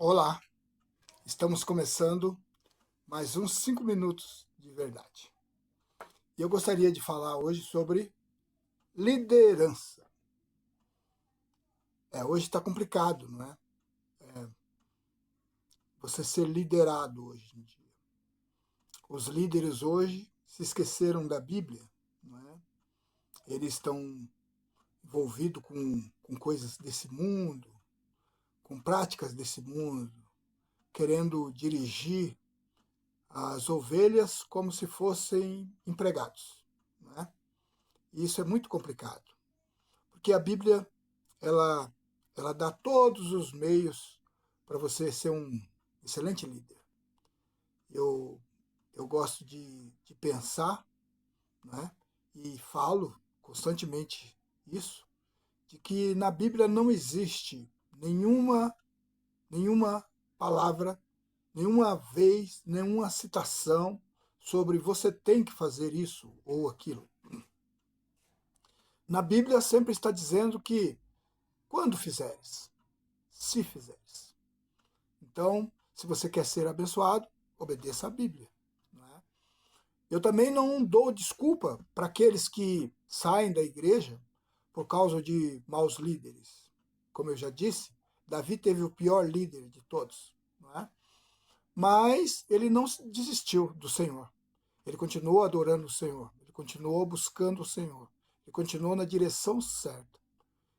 Olá, estamos começando mais uns 5 minutos de verdade. E eu gostaria de falar hoje sobre liderança. Hoje está complicado, não é? Você ser liderado hoje em dia. Os líderes hoje se esqueceram da Bíblia, não é? Eles estão envolvidos com coisas desse mundo, com práticas desse mundo, querendo dirigir as ovelhas como se fossem empregados, não é? E isso é muito complicado, porque a Bíblia ela, ela dá todos os meios para você ser um excelente líder. Eu, eu gosto de pensar, né, e falo constantemente isso, de que na Bíblia não existe nenhuma palavra, nenhuma vez, nenhuma citação sobre você tem que fazer isso ou aquilo. Na Bíblia sempre está dizendo que quando fizeres, se fizeres. Então, se você quer ser abençoado, obedeça a Bíblia. Não é? Eu também não dou desculpa para aqueles que saem da igreja por causa de maus líderes. Como eu já disse, Davi teve o pior líder de todos. Não é? Mas ele não desistiu do Senhor. Ele continuou adorando o Senhor. Ele continuou buscando o Senhor. Ele continuou na direção certa.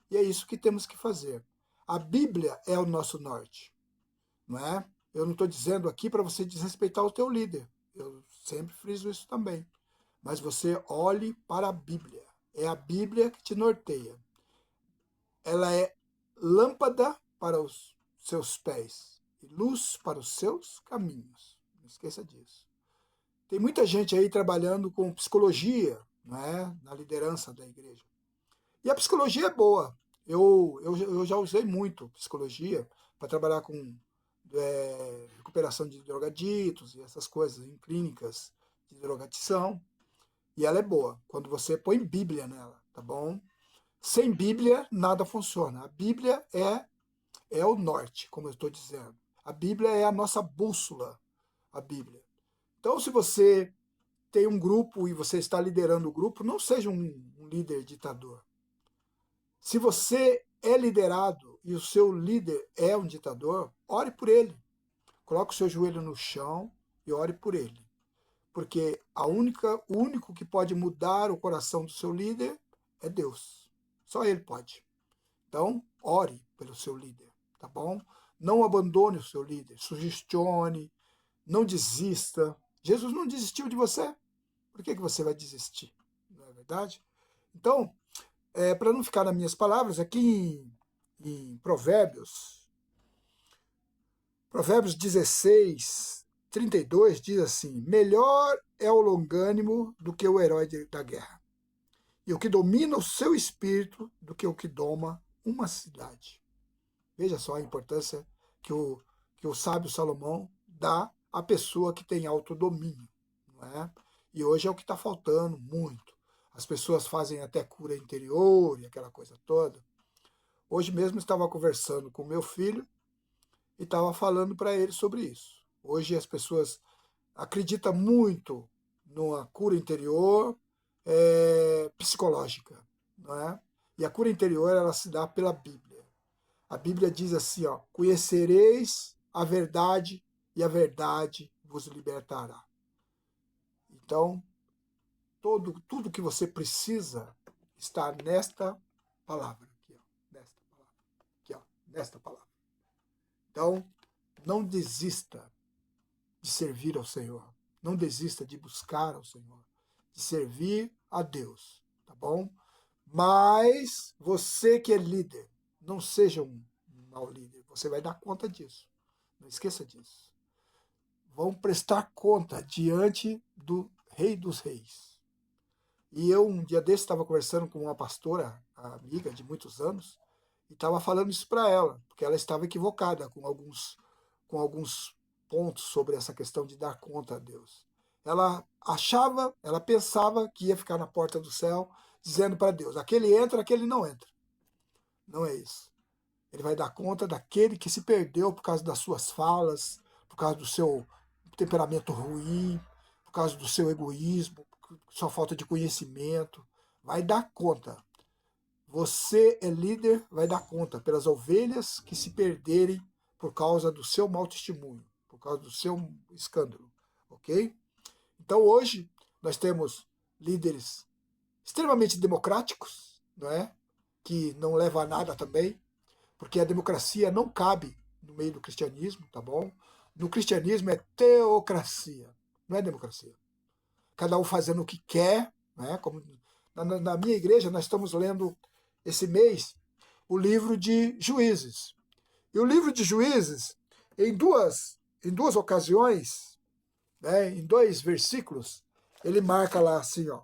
E é isso que temos que fazer. A Bíblia é o nosso norte. Não é? Eu não estou dizendo aqui para você desrespeitar o teu líder. Eu sempre friso isso também. Mas você olhe para a Bíblia. É a Bíblia que te norteia. Ela é lâmpada para os seus pés e luz para os seus caminhos. Não esqueça disso. Tem muita gente aí trabalhando com psicologia, não é? Na liderança da igreja. E a psicologia é boa. Eu já usei muito psicologia para trabalhar com recuperação de drogaditos e essas coisas em clínicas de drogadição. E ela é boa quando você põe Bíblia nela, tá bom? Sem Bíblia, nada funciona. A Bíblia é o norte, como eu estou dizendo. A Bíblia é a nossa bússola, a Bíblia. Então, se você tem um grupo e você está liderando o grupo, não seja um líder ditador. Se você é liderado e o seu líder é um ditador, ore por ele. Coloque o seu joelho no chão e ore por ele. Porque o único que pode mudar o coração do seu líder é Deus. Só ele pode. Então, ore pelo seu líder, tá bom? Não abandone o seu líder, sugestione, não desista. Jesus não desistiu de você. Por que você vai desistir? Não é verdade? Então, para não ficar nas minhas palavras, aqui em Provérbios 16:32 diz assim: melhor é o longânimo do que o herói da guerra, e o que domina o seu espírito do que o que doma uma cidade. Veja só a importância que o sábio Salomão dá à pessoa que tem autodomínio. Não é? E hoje é o que está faltando muito. As pessoas fazem até cura interior e aquela coisa toda. Hoje mesmo estava conversando com meu filho e estava falando para ele sobre isso. Hoje as pessoas acreditam muito numa cura interior psicológica, não é? E a cura interior ela se dá pela Bíblia. A Bíblia diz assim, ó: conhecereis a verdade e a verdade vos libertará. Então, tudo que você precisa está nesta palavra aqui, ó, nesta palavra, aqui, ó, nesta palavra. Então, não desista de servir ao Senhor. Não desista de buscar ao Senhor, de servir a Deus, tá bom? Mas você que é líder, não seja um mau líder. Você vai dar conta disso. Não esqueça disso. Vão prestar conta diante do Rei dos Reis. E eu, um dia desse, estava conversando com uma pastora, amiga de muitos anos, e estava falando isso para ela, porque ela estava equivocada com alguns pontos sobre essa questão de dar conta a Deus. Ela pensava que ia ficar na porta do céu, dizendo para Deus: aquele entra, aquele não entra. Não é isso. Ele vai dar conta daquele que se perdeu por causa das suas falas, por causa do seu temperamento ruim, por causa do seu egoísmo, por sua falta de conhecimento. Vai dar conta. Você é líder, vai dar conta pelas ovelhas que se perderem por causa do seu mau testemunho, por causa do seu escândalo, ok? Então hoje nós temos líderes extremamente democráticos, não é? Que não levam a nada também, porque a democracia não cabe no meio do cristianismo, tá bom? No cristianismo é teocracia, não é democracia. Cada um fazendo o que quer, né? Como na minha igreja nós estamos lendo esse mês o livro de Juízes. E o livro de Juízes, em duas ocasiões, né, em 2 versículos, ele marca lá assim, ó.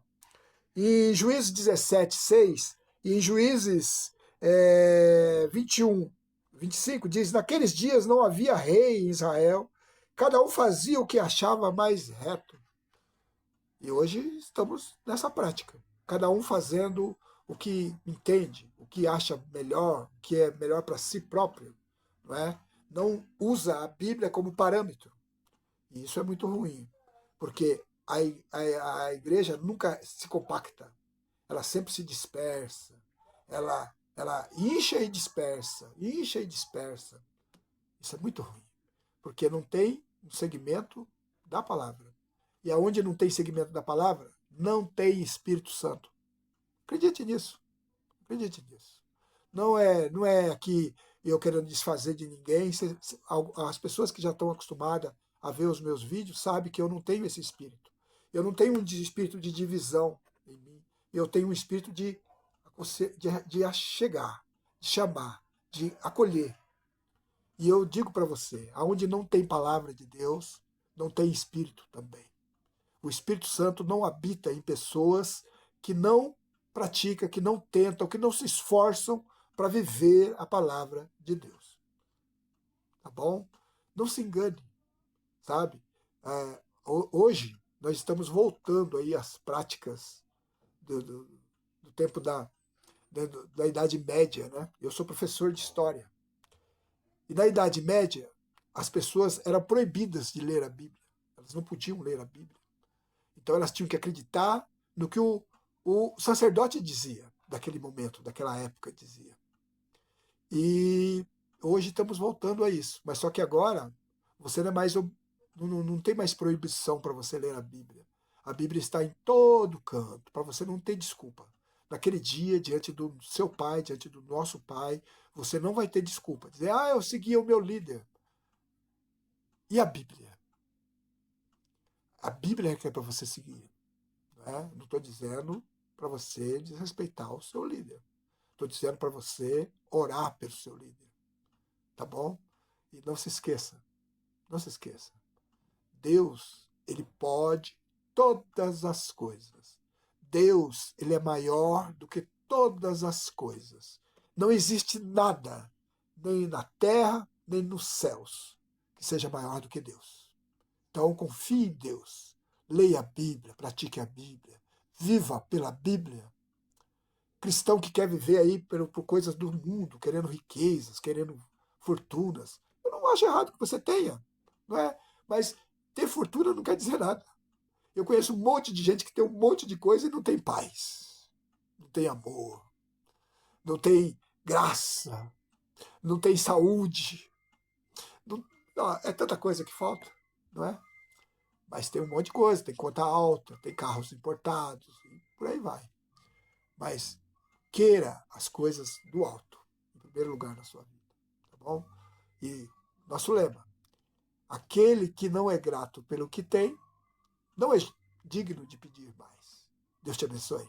Em Juízes 17:6 e em Juízes 21:25 diz: naqueles dias não havia rei em Israel, cada um fazia o que achava mais reto. E hoje estamos nessa prática, cada um fazendo o que entende, o que acha melhor, o que é melhor para si próprio, não é? Não usa a Bíblia como parâmetro. E isso é muito ruim, porque a igreja nunca se compacta, ela sempre se dispersa, ela incha e dispersa, incha e dispersa. Isso é muito ruim, porque não tem um segmento da palavra. E aonde não tem segmento da palavra, não tem Espírito Santo. Acredite nisso, acredite nisso. Não é aqui eu querendo desfazer de ninguém. As pessoas que já estão acostumadas a ver os meus vídeos sabem que eu não tenho esse espírito. Eu não tenho um espírito de divisão em mim. Eu tenho um espírito de achegar, de chamar, de acolher. E eu digo para você, aonde não tem palavra de Deus, não tem espírito também. O Espírito Santo não habita em pessoas que não praticam, que não tentam, que não se esforçam para viver a palavra de Deus. Tá bom? Não se engane, sabe? Hoje nós estamos voltando aí às práticas do tempo da Idade Média, né? Eu sou professor de história. E na Idade Média, as pessoas eram proibidas de ler a Bíblia. Elas não podiam ler a Bíblia. Então elas tinham que acreditar no que o sacerdote dizia, daquele momento, daquela época dizia. E hoje estamos voltando a isso. Mas só que agora você não é mais não tem mais proibição para você ler a Bíblia. A Bíblia está em todo canto, para você não ter desculpa. Naquele dia, diante do seu pai, diante do nosso pai, você não vai ter desculpa. Dizer, eu segui o meu líder. E a Bíblia? A Bíblia é que é para você seguir. Não estou dizendo para você desrespeitar o seu líder. Estou dizendo para você orar pelo seu líder. Tá bom? E não se esqueça. Não se esqueça. Deus, ele pode todas as coisas. Deus, ele é maior do que todas as coisas. Não existe nada, nem na terra, nem nos céus, que seja maior do que Deus. Então, confie em Deus. Leia a Bíblia, pratique a Bíblia, viva pela Bíblia. Cristão que quer viver aí por coisas do mundo, querendo riquezas, querendo fortunas. Eu não acho errado que você tenha, não é? Mas ter fortuna não quer dizer nada. Eu conheço um monte de gente que tem um monte de coisa e não tem paz, não tem amor, não tem graça, não tem saúde. Não, é tanta coisa que falta, não é? Mas tem um monte de coisa, tem conta alta, tem carros importados, e por aí vai. Mas queira as coisas do alto, em primeiro lugar na sua vida, tá bom? E nosso lema, aquele que não é grato pelo que tem, não é digno de pedir mais. Deus te abençoe.